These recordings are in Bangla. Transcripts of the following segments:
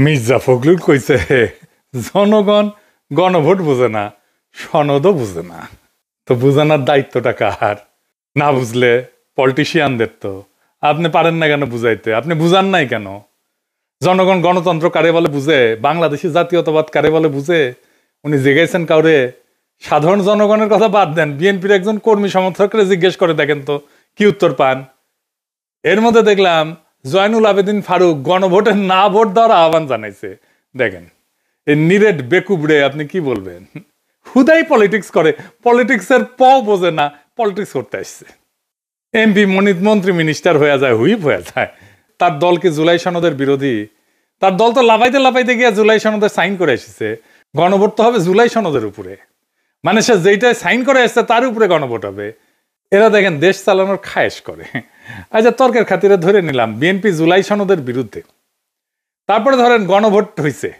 মির্জা ফখরুল কইছে জনগণ গণভোট বুঝে না, সনদও বুঝে না। তো বুঝানোর দায়িত্বটা কার? না বুঝলে পলিটিশিয়ানদের। তো আপনি পারেন না কেন বুঝাইতে? আপনি বুঝান নাই কেন? জনগণ গণতন্ত্র কারে বলে বুঝে? বাংলাদেশি জাতীয়তাবাদ কারে বলে বুঝে? উনি জেগেছেন কাউরে? সাধারণ জনগণের কথা বাদ দেন, বিএনপির একজন কর্মী সমর্থকরা জিজ্ঞেস করে দেখেন তো কি উত্তর পান। এর মধ্যে দেখলাম জয়নুল আবেদিন ফারুক গণভোটের না ভোট দেওয়ার আহ্বান জানাইছে। দেখেন এই নিরেট বেকুবড়ে আপনি কি বলবেন? হুদাই পলিটিক্স করে, পলিটিক্সের বোঝে না, পলিটিক্স করতে আসছে। এমপি মন্ত্রী মিনিস্টার হয়ে যায়, হুইপ হয়ে যায়। তার দল কি জুলাই সনদের বিরোধী? তার দল তো লাফাইতে গিয়ে জুলাই সনদে সাইন করে এসেছে। গণভোট তো হবে জুলাই সনদের উপরে, মানে সে যেইটাই সাইন করে এসছে তার উপরে গণভোট হবে। এরা দেখেন দেশ চালানোর খায়েশ করে। আচ্ছা, তর্কের খাতিরে ধরে নিলাম বিএনপি জুলাই সনদের বিরুদ্ধে, তারপরে ধরেন গণভোট হয়েছে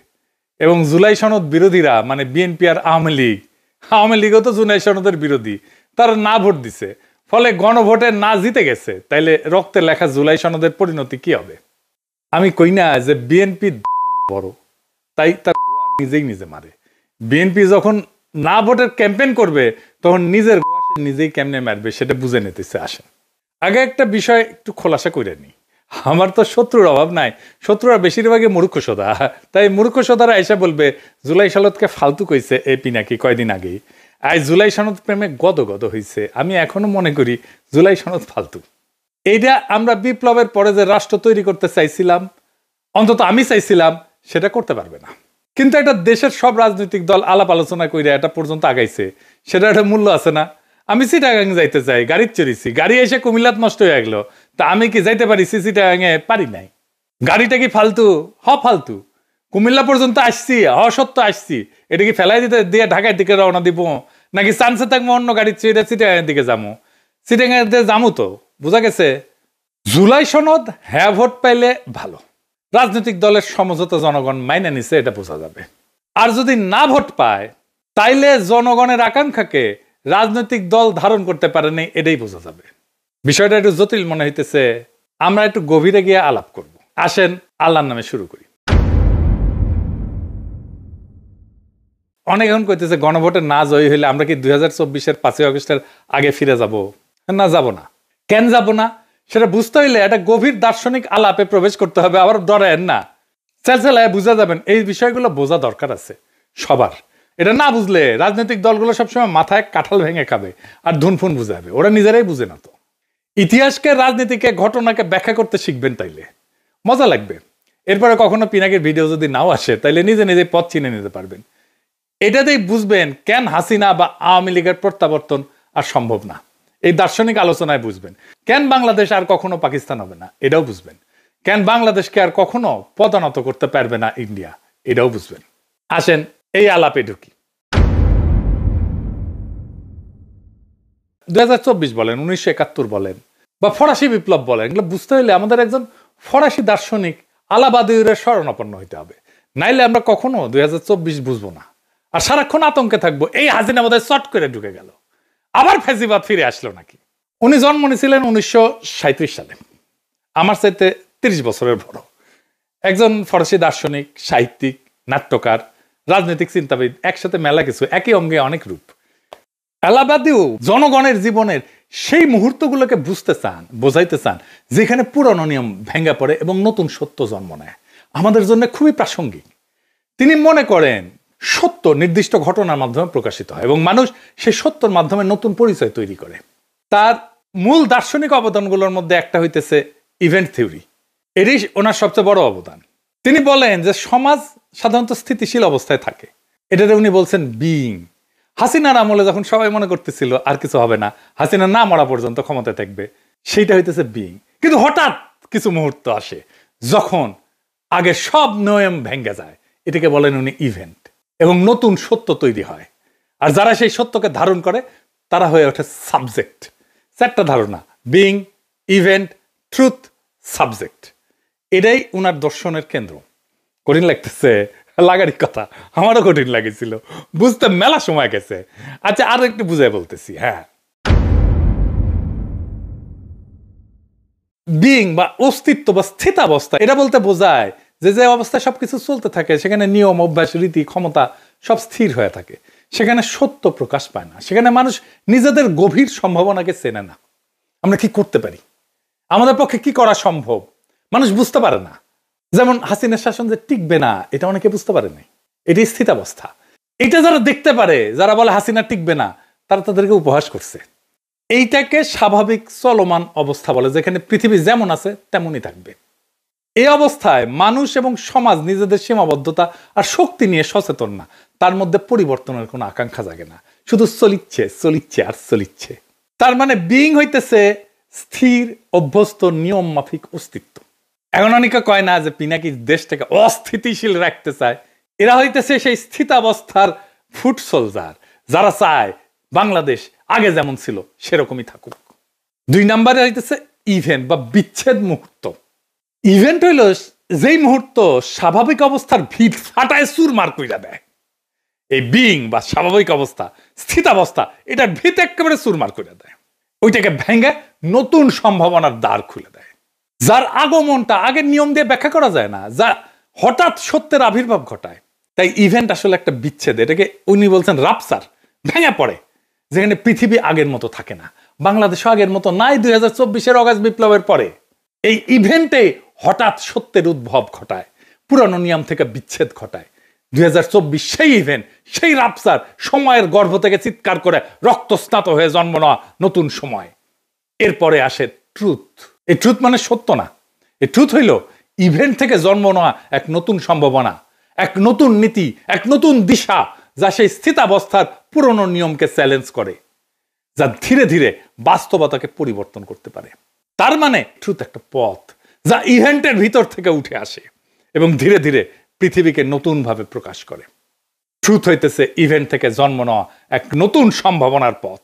এবং জুলাই সনদ বিরোধীরা মানে বিএনপি আর আওয়ামী লীগও তো জুলাই সনদের বিরোধী, তারা না ভোট দিছে, ফলে গণভোটে না জিতে গেছে। তাইলে রক্তে লেখা জুলাই সনদের পরিণতি কি হবে? আমি কই না যে বিএনপি বড়, তাই তার নিজে মারে। বিএনপি যখন না ভোটের ক্যাম্পেইন করবে তখন নিজেই কেমনে মারবে সেটা বুঝে নিতেছে। আসেন আগে একটা বিষয় একটু খোলাসা করে নি। আমার তো শত্রুর অভাব নাই, শত্রুরা বেশিরভাগই মূর্খ সোদা। তাই মূর্খ সোদারা এসে বলবে জুলাই সনদকে ফালতু কইছে এই পিনাকি কয়দিন আগেই। আজ জুলাই সনদ প্রেমে গদ হয়েছে। আমি এখনো মনে করি জুলাই সনদ ফালতু। এইটা আমরা বিপ্লবের পরে যে রাষ্ট্র তৈরি করতে চাইছিলাম, অন্তত আমি চাইছিলাম, সেটা করতে পারবে না। কিন্তু একটা দেশের সব রাজনৈতিক দল আলাপ আলোচনা করে এটা পর্যন্ত আগাইছে, সেটা একটা মূল্য আছে না? আমি চিটাগাং যাইতে চাই, গাড়ি চড়িছি, গাড়ি এসে কুমিল্লাত নষ্ট হয়ে গেল, তা আমি কি যাইতে পারি? চিটাগাঙে পারি নাই। গাড়িটা কি ফালতু? ফালতু। কুমিল্লা পর্যন্ত আসছি, সত্য আসছি, এটা কি ফেলাই দিয়ে ঢাকার দিকে রওনা দিব, নাকি চান্সে থাকবো অন্য গাড়ি চেয়ে চিটাগাঙের দিকে যাবো? চিটাগাঙের দিকে যাবো। তো বোঝা গেছে জুলাই সনদ হ্যাঁ ভোট পাইলে ভালো, রাজনৈতিক দলের সমঝোতা জনগণ মাইনে নিছে, এটা বোঝা যাবে। আর যদি না ভোট পায় তাইলে জনগণের আকাঙ্ক্ষাকে রাজনৈতিক দল ধারণ করতে পারেনি, এটাই বোঝা যাবে। বিষয়টা একটু জটিল মনে হইতেছে, আমরা একটু গভীরে গিয়ে আলাপ করব। আসেন আল্লাহর নামে শুরু করি। অনেক এখন কইতেছে গণভোটে না জয়ী হইলে আমরা কি 2024-এর 5ই আগস্টের আগে ফিরে যাব? না, যাব না। কেন যাব না সেটা বুঝতে হইলে একটা গভীর দার্শনিক আলাপে প্রবেশ করতে হবে। আবার ডরেন না, চালচালায় বুঝা যাবেন। এই বিষয়গুলো বোঝা দরকার আছে সবার। এটা না বুঝলে রাজনৈতিক দলগুলো সবসময় মাথায় কাঁঠাল ভেঙে খাবে আর ধুনফুন বুঝাবে, ওরা নিজেরাই বুঝে না। তো ইতিহাসকে, রাজনীতিকে, ঘটনাকে ব্যাখ্যা করতে শিখবেন, তাইলে মজা লাগবে। এরপরে কখনো পিনাকির ভিডিও যদি নাও আসে তাইলে নিজে পথ চিনে নিতে পারবেন। এটাতেই বুঝবেন কেন হাসিনা বা আওয়ামী লীগের প্রত্যাবর্তন আর সম্ভব না। এই দার্শনিক আলোচনায় বুঝবেন কেন বাংলাদেশ আর কখনো পাকিস্তান হবে না, এটাও বুঝবেন। কেন বাংলাদেশকে আর কখনো পদানত করতে পারবে না ইন্ডিয়া, এটাও বুঝবেন। আসেন এই আলাপে ঢুকি। 2024 বলেন, 1971 বলেন, বা ফরাসি বিপ্লব বলেন, এগুলো বুঝতে হলে আমাদের একজন ফরাসি দার্শনিক আলাবাদিউরের শরণাপন্ন হইতে হবে, নাইলে আমরা কখনো 2024 বুঝবো না। আর সারাক্ষণ আতঙ্কে থাকবো এই হাসিনা বোধহয় চট করে ঢুকে গেল, আবার ফ্যাসিবাদ ফিরে আসলো নাকি। উনি জন্ম নিয়েছিলেন 1937 সালে, আমার চাইতে 30 বছরের বড় একজন ফরাসি দার্শনিক, সাহিত্যিক, নাট্যকার, রাজনৈতিক চিন্তাবিদ, একসাথে মেলা কিছু, একই অঙ্গে অনেক রূপ। আলাবাদিও জনগণের জীবনের সেই মুহূর্তগুলোকে বুঝতে চান, বোঝাইতে চান যেখানে পুরনো নিয়ম ভেঙে পড়ে এবং নতুন সত্য জন্ম নেয়, আমাদের জন্য খুবই প্রাসঙ্গিক। তিনি মনে করেন সত্য নির্দিষ্ট ঘটনার মাধ্যমে প্রকাশিত হয় এবং মানুষ সেই সত্যের মাধ্যমে নতুন পরিচয় তৈরি করে। তার মূল দার্শনিক অবদানগুলোর মধ্যে একটা হইতেছে ইভেন্ট থিওরি। এরই ওনার সবচেয়ে বড় অবদান। তিনি বলেন যে সমাজ সাধারণত স্থিতিশীল অবস্থায় থাকে, এটাতে উনি বলছেন বিইং। হাসিনার আমলে যখন সবাই মনে করতেছিল আর কিছু হবে না, হাসিনা না মরা পর্যন্ত ক্ষমতায় থাকবে, সেইটা হইতেছে বিইং। কিন্তু হঠাৎ কিছু মুহূর্ত আসে যখন আগে সব নিয়ম ভেঙে যায়, এটাকে বলেন উনি ইভেন্ট, এবং নতুন সত্য তৈরি হয়। আর যারা সেই সত্যকে ধারণ করে তারা হয়ে ওঠে সাবজেক্ট। চারটা ধারণা, বিং, ইভেন্ট, ট্রুথ, সাবজেক্ট। এটাই উনার দর্শনের কেন্দ্র। কঠিন লাগতেছে? লাগারই কথা, আমারও কঠিন লাগেছিল, বুঝতে মেলা সময় গেছে। আচ্ছা, আরো একটু বুঝাই বলতেছি। হ্যাঁ, বিং বা অস্তিত্ব বা স্থিতাবস্থা, এটা বলতে বোঝায় যে যে অবস্থায় সবকিছু চলতে থাকে সেখানে নিয়ম, অভ্যাস, রীতি, ক্ষমতা সব স্থির হয়ে থাকে, সেখানে সত্য প্রকাশ পায় না, সেখানে মানুষ নিজেদের গভীর সম্ভাবনাকে চেনে না। আমরা কি করতে পারি, আমাদের পক্ষে কি করা সম্ভব, মানুষ বুঝতে পারে না। যেমন হাসিনার শাসন যে টিকবে না, এটা অনেকে বুঝতে পারে নাই। এটি স্থিতাবস্থা। এটা যারা দেখতে পারে, যারা বলে হাসিনা টিকবে না, তারা তাদেরকে উপহাস করছে। এইটাকে স্বাভাবিক চলমান অবস্থা বলে, যেখানে পৃথিবী যেমন আছে তেমনই থাকবে। এই অবস্থায় মানুষ এবং সমাজ নিজেদের সীমাবদ্ধতা আর শক্তি নিয়ে সচেতন না, তার মধ্যে পরিবর্তনের কোনো আকাঙ্ক্ষা জাগে না, শুধু চলিচ্ছে চলিচ্ছে আর চলিচ্ছে। তার মানে বিং হইতেছে স্থির, অভ্যস্ত, নিয়ম মাফিক অস্তিত্ব। এখন অনেকে কয় না যে পিনাকি দেশটাকে অস্থিতিশীল রাখতে চায়, এরা হইতেছে সেই স্থিতাবস্থার ফুট সোলজার, যারা চায় বাংলাদেশ আগে যেমন ছিল সেরকমই থাকুক। 2 নম্বরে হইতেছে ইভেন্ট বা বিচ্ছেদ মুহূর্ত। ইভেন্ট হইল যেই মুহূর্ত স্বাভাবিক অবস্থার ভিত ফাটায় চুরমার কইরা দেয়। এই বিং বা স্বাভাবিক অবস্থা, স্থিতাবস্থা, এটার ভিত একেবারে চুরমার কইরা দেয়, ওইটাকে ভেঙে নতুন সম্ভাবনার দ্বার খুলে দেয়, যার আগমনটা আগের নিয়ম দিয়ে ব্যাখ্যা করা যায় না, যা হঠাৎ সত্যের আবির্ভাব ঘটায়। তাই ইভেন্ট আসলে একটা বিচ্ছেদ, এটাকে উনি বলছেন রাপসার, ভেঙে পড়ে, যেখানে পৃথিবী আগের মতো থাকে না, বাংলাদেশও আগের মতো নাই 2024-এর অগাস্ট বিপ্লবের পরে। এই ইভেন্টে হঠাৎ সত্যের উদ্ভব ঘটায়, পুরানো নিয়ম থেকে বিচ্ছেদ ঘটায়। 2024 সেই ইভেন্ট, সেই রাপসার, সময়ের গর্ভ থেকে চিৎকার করে রক্তস্নাত হয়ে জন্ম নেওয়া নতুন সময়। এরপরে আসে ট্রুথ। এই ট্রুথ মানে সত্য না, এই ট্রুথ হইল ইভেন্ট থেকে জন্ম নেওয়া এক নতুন সম্ভাবনা, এক নতুন নীতি, এক নতুন দিশা, যা সেই স্থিতাবস্থার পুরনো নিয়মকে চ্যালেঞ্জ করে, যা ধীরে ধীরে বাস্তবতাকে পরিবর্তন করতে পারে। তার মানে ট্রুথ একটা পথ, যা ইভেন্টের ভিতর থেকে উঠে আসে এবং ধীরে ধীরে পৃথিবীকে নতুনভাবে প্রকাশ করে। ট্রুথ হইতেছে ইভেন্ট থেকে জন্ম নেওয়া এক নতুন সম্ভাবনার পথ।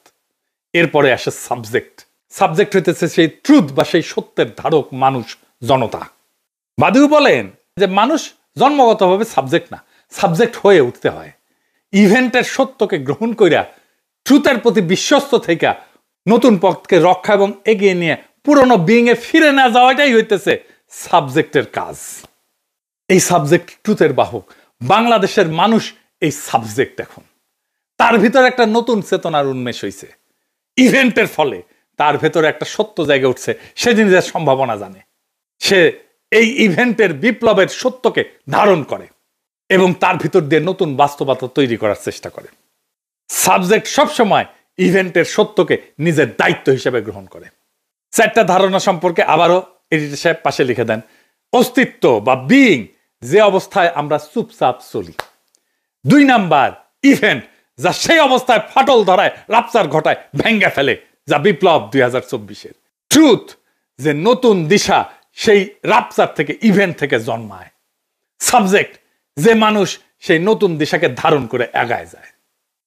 এরপরে আসে সাবজেক্ট। সাবজেক্ট হইতেছে সেই ট্রুথ বা সেই সত্যের ধারক, মানুষ, জনতা। বাদিউ বলেন যে মানুষ জন্মগতভাবে সাবজেক্ট না, সাবজেক্ট হয়ে উঠতে হয়। ইভেন্টের সত্যকে গ্রহণ কইরা ট্রুথের প্রতি বিশ্বস্ত থেকে নতুন পথকে রক্ষা এবং এগিয়ে নিয়ে পুরনো বিং এ ফিরে না যাওয়াটাই হইতেছে সাবজেক্টের কাজ। এই সাবজেক্ট ট্রুথের বাহক, বাংলাদেশের মানুষ এই সাবজেক্ট। এখন তার ভিতরে একটা নতুন চেতনার উন্মেষ হয়েছে ইভেন্টের ফলে, তার ভেতরে একটা সত্য জায়গা উঠছে, সে নিজের সম্ভাবনা জানে, সে এই ইভেন্টের বিপ্লবের সত্যকে ধারণ করে এবং তার ভিতর দিয়ে নতুন বাস্তবতা তৈরি করার চেষ্টা করে। সাবজেক্ট সবসময় ইভেন্টের সত্যকে নিজের দায়িত্ব হিসেবে গ্রহণ করে। 4টা ধারণা সম্পর্কে আবারও এডিটর সাহেব পাশে লিখে দেন। অস্তিত্ব বা বিং, যে অবস্থায় আমরা চুপচাপ চলি। 2 নাম্বার ইভেন্ট, যা সেই অবস্থায় ফাটল ধরায়, রাপচার ঘটায়, ভেঙ্গে ফেলে, যা বিপ্লব 2024-এর। ট্রুথ, যে নতুন দিশা সেই রাপচার থেকে, ইভেন্ট থেকে জন্মায়। সাবজেক্ট, যে মানুষ সেই নতুন দিশাকে ধারণ করে আগায় যায়।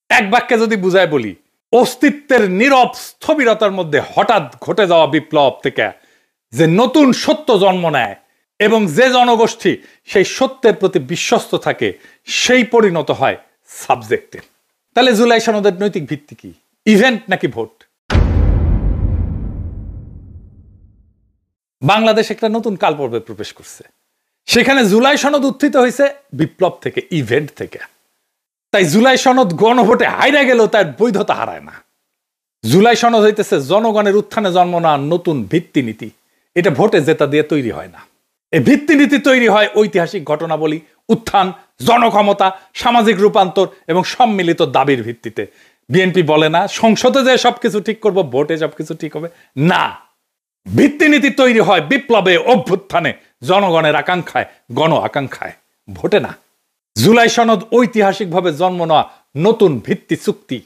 এক বাক্যে যদি বুঝায় বলি, অস্তিত্বের নীরব স্থবিরতার মধ্যে হঠাৎ ঘটে যাওয়া বিপ্লব থেকে যে নতুন সত্য জন্ম নেয় এবং যে জনগোষ্ঠী সেই সত্যের প্রতি বিশ্বস্ত থাকে, সেই পরিণত হয় সাবজেক্টে। তাহলে জুলাই সনদের নৈতিক ভিত্তি কি, ইভেন্ট নাকি ভোট? বাংলাদেশ একটা নতুন কাল পর্বে প্রবেশ করছে, সেখানে জুলাই সনদ উত্থিত হয়েছে বিপ্লব থেকে, ইভেন্ট থেকে। তাই জুলাই সনদ গণভোটে হাইরা গেলেও তার বৈধতা হারায় না। জুলাই সনদ হইতেছে জনগণের উত্থানে জন্ম নেওয়া নতুন ভিত্তিনীতি। এটা ভোটে জেতা দিয়ে তৈরি হয় না। এই ভিত্তিনীতি তৈরি হয় ঐতিহাসিক ঘটনাবলী, উত্থান, জনক্ষমতা, সামাজিক রূপান্তর এবং সম্মিলিত দাবির ভিত্তিতে। বিএনপি বলে না সংসদে যে সবকিছু ঠিক করব, ভোটে সবকিছু ঠিক হবে না। ভিত্তিনীতি তৈরি হয় বিপ্লবে, অভ্যুত্থানে, জনগণের আকাঙ্ক্ষায়, গণ আকাঙ্ক্ষায়, ভোটে না। জুলাই সনদ ঐতিহাসিকভাবে জন্ম নেওয়া নতুন ভিত্তি চুক্তি।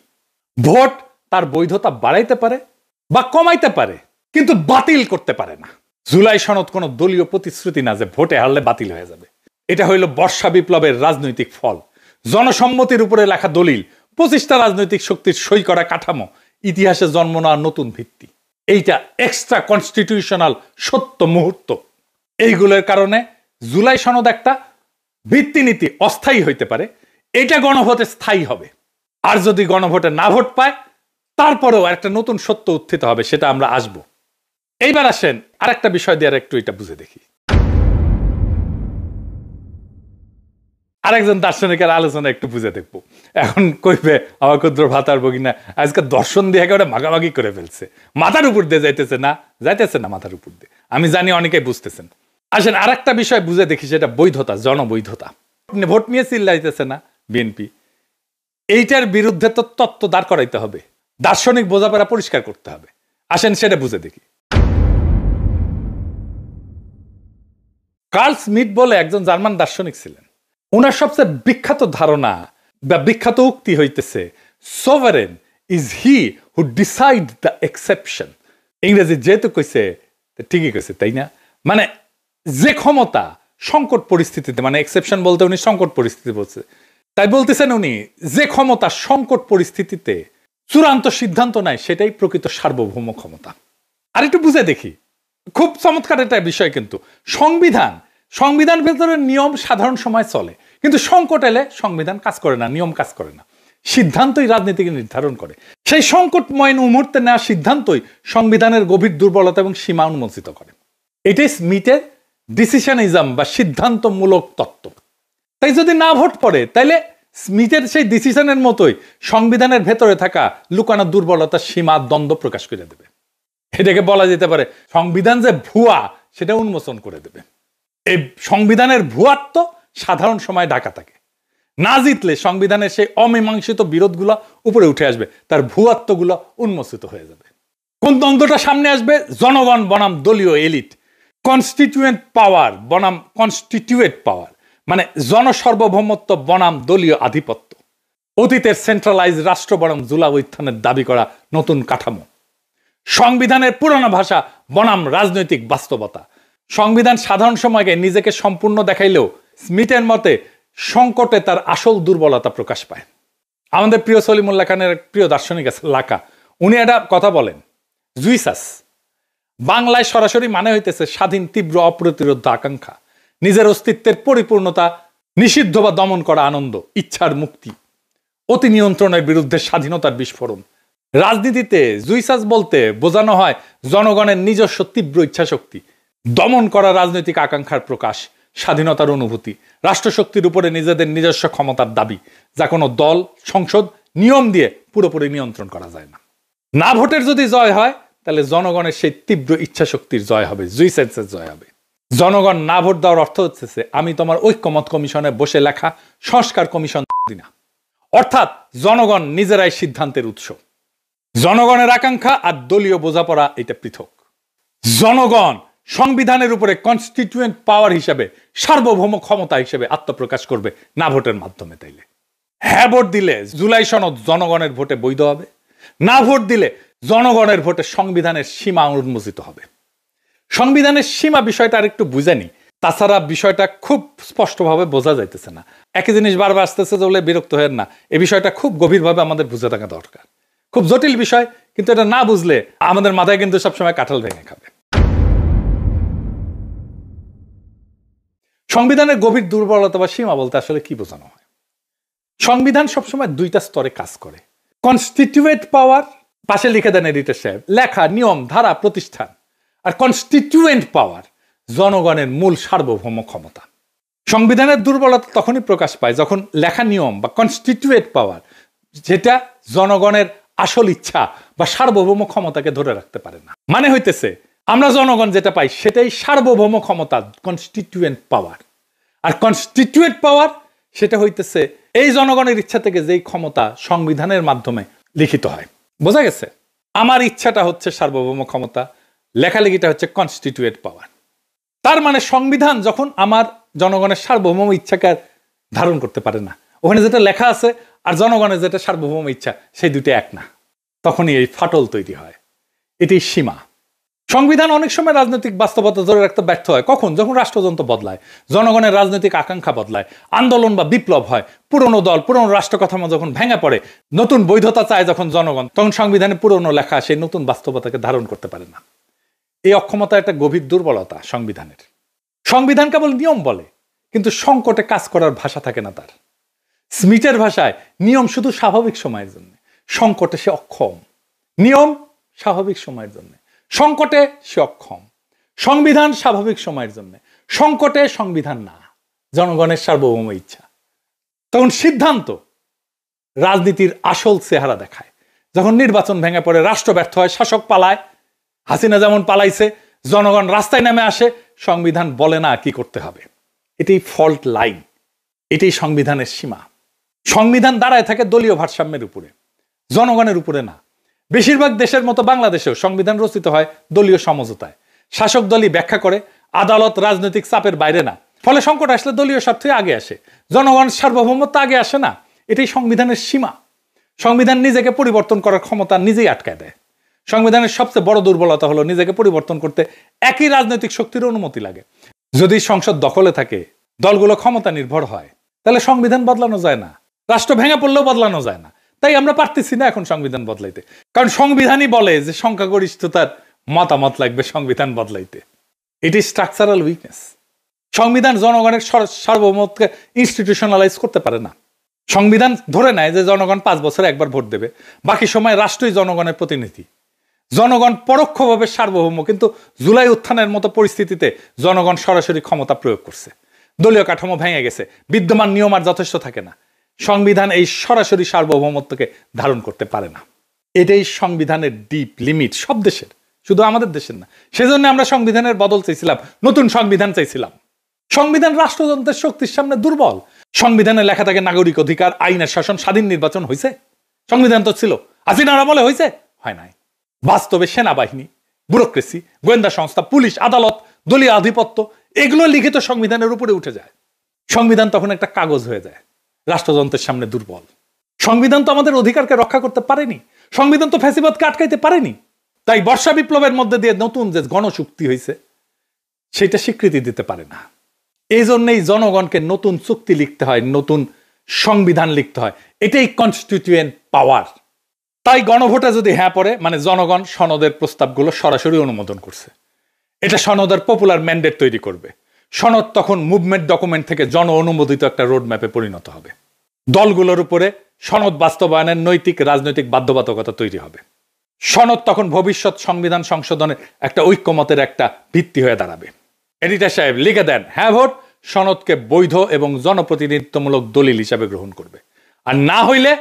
ভোট তার বৈধতা বাড়াইতে পারে বা কমাইতে পারে, কিন্তু বাতিল করতে পারে না। জুলাই সনদ কোনো দলীয় প্রতিশ্রুতি না যে ভোটে হারলে বাতিল হয়ে যাবে। এটা হইল বর্ষা বিপ্লবের রাজনৈতিক ফল, জনসম্মতির উপরে লেখা দলিল, 25টা রাজনৈতিক শক্তির সই করা কাঠামো, ইতিহাসে জন্ম নেওয়া নতুন ভিত্তি। এইটা এক্সট্রা কনস্টিটিউশনাল সত্য মুহূর্ত। এইগুলোর কারণে জুলাই সনদ একটা ভিত্তিনীতি অস্থায়ী হইতে পারে, এটা গণভোটে স্থায়ী হবে। আর যদি গণভোটে না ভোট পায়, তারপরেও একটা নতুন সত্য উত্থিত হবে, সেটা আমরা আসব। এইবার আসেন আরেকটা বিষয় দিয়ে একটু এটা বুঝে দেখি। আরেকজন দার্শনিকের আলোচনা একটু বুঝে দেখবো। এখন কইবে আমার ক্ষুদ্র ভাতার ভগিনা আজকে দর্শন দিয়ে একেবারে মাগামাগি করে ফেলছে, মাথার উপর দিয়ে যাইতেছে না মাথার উপর দিয়ে। আমি জানি অনেকেই বুঝতেছেন। আসেন আরেকটা বিষয় বুঝে দেখি, সেটা বৈধতা, জনবৈধতা। ভোট নিয়ে চিল্লাইতেছে না বিএনপি, এইটার বিরুদ্ধে তো তত্ত্ব দাঁড় করাইতে হবে, দার্শনিক বোঝাপড়া পরিষ্কার করতে হবে। আসেন সেটা বুঝে দেখি। কার্ল স্মিথ বলে একজন জার্মান দার্শনিক ছিলেন। ওনার সবচেয়ে বিখ্যাত ধারণা বা বিখ্যাত উক্তি হইতেছে, sovereign is he who decide the exception. ইংরেজি যেহেতু কইছে ঠিকই কইছে, তাই না? মানে যে ক্ষমতা সংকট পরিস্থিতিতে, মানে এক্সেপশন বলতে উনি সংকট পরিস্থিতি বলছে, তাই বলতেছেন উনি যে ক্ষমতা সংকট পরিস্থিতিতে চূড়ান্ত সিদ্ধান্ত নেয়, সেটাই প্রকৃত সার্বভৌম ক্ষমতা। আর একটু বুঝে দেখি, খুব চমৎকার একটা বিষয়। কিন্তু সংবিধান ভেতরে নিয়ম সাধারণ সময় চলে, কিন্তু সংকট এলে সংবিধান কাজ করে না, নিয়ম কাজ করে না, সিদ্ধান্তই রাজনীতিকে নির্ধারণ করে। সেই সংকটময় মুহূর্তে নেওয়া সিদ্ধান্তই সংবিধানের গভীর দুর্বলতা এবং সীমা উন্মোচিত করে। এটাই স্মিথের ডিসিশনিজম বা সিদ্ধান্তমূলক তত্ত্ব। তাই যদি না ভোট পড়ে, তাইলে স্মিথের সেই ডিসিশনের মতোই সংবিধানের ভেতরে থাকা লুকানো দুর্বলতার সীমা দ্বন্দ্ব প্রকাশ করে দেবে। এটাকে বলা যেতে পারে সংবিধান যে ভুয়া, সেটা উন্মোচন করে দেবে। এই সংবিধানের ভুয়াত্ব সাধারণ সময় ঢাকা থাকে, না জিতলে সংবিধানের সেই অমীমাংসিত বিরোধগুলো উপরে উঠে আসবে, তার ভুয়াত্বগুলো উন্মোচিত হয়ে যাবে। কোন দ্বন্দ্বটা সামনে আসবে? জনগণ বনাম দলীয় এলিট, কনস্টিটিউয়েন্ট পাওয়ার বনাম কনস্টিটিউয়েট পাওয়ার, মানে জনসার্বভৌমত্ব বনাম দলীয় আধিপত্য, অতীতের সেন্ট্রালাইজ রাষ্ট্র বনাম জুলাই উত্থানের দাবি করা নতুন কাঠামো, সংবিধানের পুরানো ভাষা বনাম রাজনৈতিক বাস্তবতা। সংবিধান সাধারণ সময়কে নিজেকে সম্পূর্ণ দেখাইলেও স্মিথের মতে সংকটে তার আসল দুর্বলতা প্রকাশ পায়। আমাদের প্রিয় সলিমুল্লাহ খানের প্রিয় দার্শনিক আছে লাকা, উনি একটা কথা বলেন, জুইসাস বাংলায় সরাসরি মানে হইতেছে স্বাধীন, তীব্র, অপ্রতিরোধ আকাঙ্ক্ষা, নিজের অস্তিত্বের পরিপূর্ণতা নিষিদ্ধ বা দমন করা আনন্দ, ইচ্ছার মুক্তি, অতি নিয়ন্ত্রণের বিরুদ্ধে স্বাধীনতার বিস্ফোরণ। রাজনীতিতে জুইসাস বলতে বোঝানো হয় জনগণের নিজস্ব তীব্র ইচ্ছাশক্তি, দমন করা রাজনৈতিক আকাঙ্ক্ষার প্রকাশ, স্বাধীনতার অনুভূতি, রাষ্ট্রশক্তির উপরে নিজেদের নিজস্ব ক্ষমতার দাবি, যা কোনো দল, সংসদ, নিয়ম দিয়ে পুরোপুরি নিয়ন্ত্রণ করা যায় না। না ভোটের যদি জয় হয়, তাহলে জনগণের সেই তীব্র ইচ্ছাশক্তির জয় হবে, জুইসাসের জয় হবে। জনগণ না ভোট দেওয়ার অর্থ হচ্ছে আমি তোমার ঐক্যমত কমিশনে বসে লেখা সংস্কার কমিশন দিনা। অর্থাৎ জনগণ নিজেরাই সিদ্ধান্তের উৎস। জনগণের আকাঙ্ক্ষা আর দলীয় বোঝাপড়া এটা পৃথক। জনগণ সংবিধানের উপরে কনস্টিটিউয়েন্ট পাওয়ার হিসেবে, সার্বভৌম ক্ষমতা হিসেবে আত্মপ্রকাশ করবে না ভোটের মাধ্যমে। তাইলে হ্যাঁ ভোট দিলে জুলাই সনদ জনগণের ভোটে বৈধ হবে, না ভোট দিলে জনগণের ভোটে সংবিধানের সীমা উন্মোচিত হবে। সংবিধানের সীমা বিষয়টা আর একটু বুঝেনি, তাছাড়া বিষয়টা খুব স্পষ্টভাবে বোঝা যাইতেছে না। একই জিনিস বারবার আসতেছে বলে বিরক্ত হয়েন না, এই বিষয়টা খুব গভীরভাবে আমাদের বুঝে থাকা দরকার। খুব জটিল বিষয়, কিন্তু এটা না বুঝলে আমাদের মাথায় কিন্তু সবসময় কাঁঠাল ভেঙে খাবে। সংবিধানের গভীর দুর্বলতা বা সীমা বলতে আসলে কি বোঝানো হয়? সংবিধান সবসময় দুইটা স্তরে কাজ করে। কনস্টিটিউয়েন্ট পাওয়ার, পাশে লিখে দেন এডিটর সাহেব, লেখা, নিয়ম, ধারা, প্রতিষ্ঠান। আর কনস্টিটিউয়েন্ট পাওয়ার, জনগণের মূল সার্বভৌম ক্ষমতা। সংবিধানের দুর্বলতা তখনই প্রকাশ পায় যখন লেখা নিয়ম বা কনস্টিটিউয়েন্ট পাওয়ার, যেটা জনগণের আসল ইচ্ছা বা সার্বভৌম ক্ষমতাকে ধরে রাখতে পারে না। মানে হইতেছে আমরা জনগণ যেটা পাই সেটাই সার্বভৌম ক্ষমতা, কনস্টিটিউয়েন্ট পাওয়ার। আর কনস্টিটিউয়েন্ট পাওয়ার সেটা হইতেছে এই জনগণের ইচ্ছা থেকে যেই ক্ষমতা সংবিধানের মাধ্যমে লিখিত হয়। বোঝা গেছে? আমার ইচ্ছাটা হচ্ছে সার্বভৌম ক্ষমতা, লেখালেখিটা হচ্ছে কনস্টিটিউয়েন্ট পাওয়ার। তার মানে সংবিধান যখন আমার জনগণের সার্বভৌম ইচ্ছাকে ধারণ করতে পারে না, ওখানে যেটা লেখা আছে আর জনগণের যেটা সার্বভৌম ইচ্ছা, সেই দুটো এক না, তখনই এই ফাটল তৈরি হয়। এটি সীমা। সংবিধান অনেক সময় রাজনৈতিক বাস্তবতা ধরে রাখতে ব্যর্থ হয়। কখন? যখন রাষ্ট্রযন্ত্র বদলায়, জনগণের রাজনৈতিক আকাঙ্ক্ষা বদলায়, আন্দোলন বা বিপ্লব হয়, পুরনো দল, পুরনো রাষ্ট্র কাঠামো যখন ভেঙে পড়ে, নতুন বৈধতা চায় যখন জনগণ, তখন সংবিধানে পুরনো লেখা সেই নতুন বাস্তবতাকে ধারণ করতে পারে না। এই অক্ষমতা একটা গভীর দুর্বলতা সংবিধানের। সংবিধান কেবল নিয়ম বলে, কিন্তু সংকটে কাজ করার ভাষা থাকে না তার। স্মিথের ভাষায় নিয়ম শুধু স্বাভাবিক সময়ের জন্য, সংকটে সে অক্ষম। নিয়ম স্বাভাবিক সময়ের জন্য, সংকটে সে অক্ষম। সংবিধান স্বাভাবিক সময়ের জন্য, সংকটে সংবিধান না, জনগণের সার্বভৌম ইচ্ছা। তখন সিদ্ধান্ত রাজনীতির আসল চেহারা দেখায়। যখন নির্বাচন ভেঙে পড়ে, রাষ্ট্র ব্যর্থ হয়, শাসক পালায়, হাসিনা যেমন পালাইছে, জনগণ রাস্তায় নেমে আসে, সংবিধান বলে না কি করতে হবে। এটাই ফল্ট লাইন, এটাই সংবিধানের সীমা। সংবিধান দাঁড়ায় থাকে দলীয় ভারসাম্যের উপরে, জনগণের উপরে না। বেশিরভাগ দেশের মতো বাংলাদেশেও সংবিধান রচিত হয় দলীয় সমঝোতায়। শাসক দলই ব্যাখ্যা করে, আদালত রাজনৈতিক চাপের বাইরে না। ফলে সংকট আসলে দলীয় স্বার্থই আগে আসে, জনগণ সার্বভৌমত্ব আগে আসে না। এটাই সংবিধানের সীমা। সংবিধান নিজেকে পরিবর্তন করার ক্ষমতা নিজেই আটকায় দেয়। সংবিধানের সবচেয়ে বড় দুর্বলতা হলো নিজেকে পরিবর্তন করতে একই রাজনৈতিক শক্তির অনুমতি লাগে। যদি সংসদ দখলে থাকে, দলগুলো ক্ষমতা নির্ভর হয়, তাহলে সংবিধান বদলানো যায় না। রাষ্ট্র ভেঙে পড়লেও বদলানো যায় না। তাই আমরা পারতেছি না এখন সংবিধান বদলাইতে, কারণ সংবিধানই বলে যে সংখ্যাগরিষ্ঠতার মতামত লাগবে সংবিধান বদলাইতে। এটি স্ট্রাকচারাল উইকনেস। সংবিধান জনগণের সার্বভৌমত্বকে ইনস্টিটিউশনালাইজ করতে পারে না। সংবিধান ধরে নেয় যে জনগণ 5 বছরে একবার ভোট দেবে, বাকি সময় রাষ্ট্রই জনগণের প্রতিনিধি। জনগণ পরোক্ষভাবে সার্বভৌম, কিন্তু জুলাই উত্থানের মতো পরিস্থিতিতে জনগণ সরাসরি ক্ষমতা প্রয়োগ করছে। দলীয় কাঠামো ভেঙে গেছে, বিদ্যমান নিয়ম আর যথেষ্ট থাকে না। সংবিধান এই সরাসরি সার্বভৌমত্বকে ধারণ করতে পারে না। এটাই সংবিধানের ডিপ লিমিট, সব দেশের, শুধু আমাদের দেশের না। সেজন্য আমরা সংবিধানের বদল চাইছিলাম, নতুন সংবিধান চাইছিলাম। সংবিধান রাষ্ট্রযন্ত্রের শক্তির সামনে দুর্বল। সংবিধানে লেখা থাকে নাগরিক অধিকার, আইনের শাসন, স্বাধীন নির্বাচন। হয়েছে? সংবিধান তো ছিল, হাসিনার আমলে হয়েছে? হয় নাই। বাস্তবে সেনাবাহিনী, ব্যুরোক্রেসি, গোয়েন্দা সংস্থা, পুলিশ, আদালত, দলীয় আধিপত্য, এগুলো লিখিত সংবিধানের উপরে উঠে যায়। সংবিধান তখন একটা কাগজ হয়ে যায়, রাষ্ট্রযন্ত্রের সামনে দুর্বল। সংবিধান তো আমাদের অধিকারকে রক্ষা করতে পারেনি, সংবিধান তো ফ্যাসিবাদকে আটকাইতে পারেনি। তাই বর্ষা বিপ্লবের মধ্যে দিয়ে নতুন যে গণচুক্তি হয়েছে, সেটা স্বীকৃতি দিতে পারে না। এই জন্যই জনগণকে নতুন চুক্তি লিখতে হয়, নতুন সংবিধান লিখতে হয়। এটাই কনস্টিটিউয়েন্ট পাওয়ার। তাই গণভোটে যদি হ্যাঁ পড়ে, মানে জনগণ সনদের প্রস্তাবগুলো সরাসরি অনুমোদন করছে, এটা সনদের পপুলার ম্যান্ডেট তৈরি করবে। সনদ তখন মুভমেন্ট ডকুমেন্ট থেকে জন অনুমোদিত একটা রোড ম্যাপে পরিণত হবে। দলগুলোর উপরে সনদ বাস্তবায়নের নৈতিক রাজনৈতিক বাধ্যবাধকতা তৈরি হবে। সনদ তখন ভবিষ্যৎ সংবিধান সংশোধনের একটা ঐক্যমতের একটা ভিত্তি হয়ে দাঁড়াবে। এডিটর সাহেব লিখে দেন, হ্যাঁ ভোট সনদকে বৈধ এবং জনপ্রতিনিধিত্বমূলক দলিল হিসাবে গ্রহণ করবে। আর না হইলে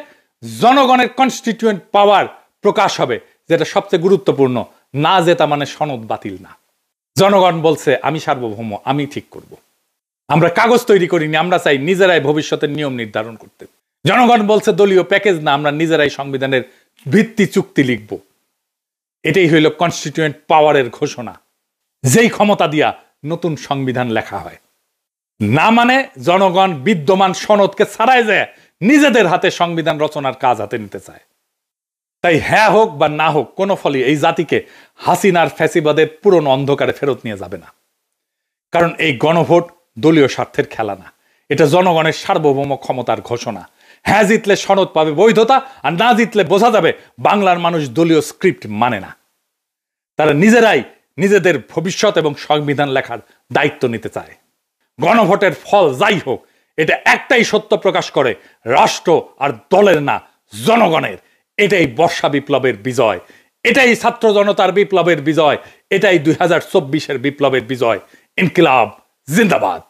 জনগণের কনস্টিটিউয়েন্ট পাওয়ার প্রকাশ হবে, যেটা সবচেয়ে গুরুত্বপূর্ণ। না জেতা মানে সনদ বাতিল না। জনগণ বলছে আমি সার্বভৌম, আমি ঠিক করব। আমরা কাগজ তৈরি করিনি, আমরা চাই নিজেরাই ভবিষ্যতের নিয়ম নির্ধারণ করতে। জনগণ বলছে দলীয় প্যাকেজ না, আমরা নিজেরাই সংবিধানের ভিত্তি চুক্তি লিখব। এটাই হইল কনস্টিটিউয়েন্ট পাওয়ারের ঘোষণা, যেই ক্ষমতা দিয়া নতুন সংবিধান লেখা হয়। না মানে জনগণ বিদ্যমান সনদকে ছাড়াই যায় নিজেদের হাতে সংবিধান রচনার কাজ হাতে নিতে চায়। তাই হ্যাঁ হোক বা না হোক, কোনো ফলই এই জাতিকে হাসিনার ফ্যাসিবাদের পুরনো অন্ধকারে ফেরত নিয়ে যাবে না। কারণ এই গণভোট দলীয় স্বার্থের খেলা না, এটা জনগণের সার্বভৌম ক্ষমতার ঘোষণা। হ্যাঁ জিতলে সনদ পাবে বৈধতা, আর না জিতলে বোঝা যাবে বাংলার মানুষ দলীয় স্ক্রিপ্ট মানে না। তারা নিজেরাই নিজেদের ভবিষ্যৎ এবং সংবিধান লেখার দায়িত্ব নিতে চায়। গণভোটের ফল যাই হোক, এটা একটাই সত্য প্রকাশ করে, রাষ্ট্র আর দলের না, জনগণের। এটাই বর্ষা বিপ্লবের বিজয়, এটাই ছাত্র জনতার বিপ্লবের বিজয়, এটাই 2024-এর বিপ্লবের বিজয়। ইনকিলাব জিন্দাবাদ।